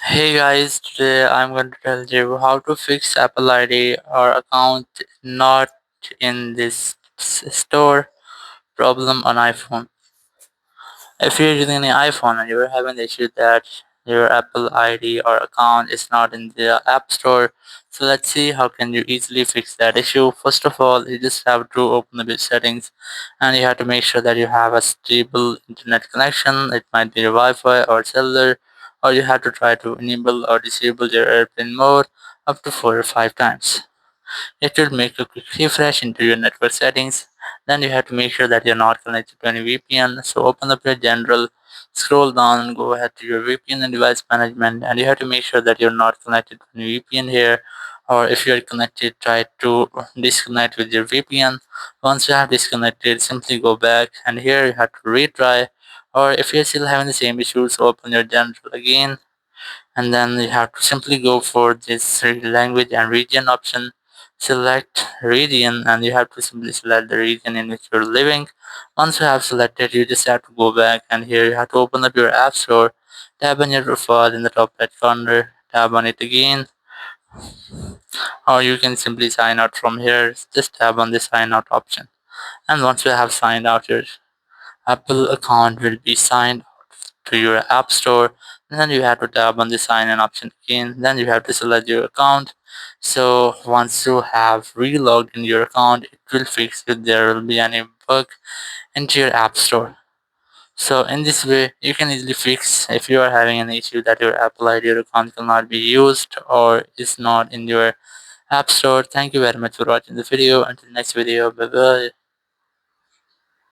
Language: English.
Hey guys, today I'm going to tell you how to fix Apple ID or account not in this store problem on iPhone. If you're using an iPhone and you're having the issue that your Apple ID or account is not in the App Store, so let's see how can you easily fix that issue. First of all, you just have to open the settings and you have to make sure that you have a stable internet connection. It might be your Wi-Fi or cellular, or you have to try to enable or disable your airplane mode up to 4 or 5 times. It will make a quick refresh into your network settings. Then you have to make sure that you're not connected to any VPN. So open up your general, scroll down and go ahead to your VPN and device management, and you have to make sure that you're not connected to any VPN here. Or if you're connected, try to disconnect with your VPN. Once you have disconnected, simply go back and here you have to retry. Or if you're still having the same issues, open your general again, and then you have to simply go for this language and region option. Select region and you have to simply select the region in which you're living. Once you have selected, you just have to go back and here you have to open up your app store, tap on your profile in the top right corner, tap on it again, or you can simply sign out from here. Just tap on the sign out option, and once you have signed out, your Apple account will be signed to your app store. And then you have to tap on the sign in option again, then you have to select your account. So once you have relogged in your account, it will fix if there will be any bug into your app store. So in this way you can easily fix if you are having an issue that your Apple ID or account cannot be used or is not in your app store. Thank you very much for watching the video. Until next video, bye bye.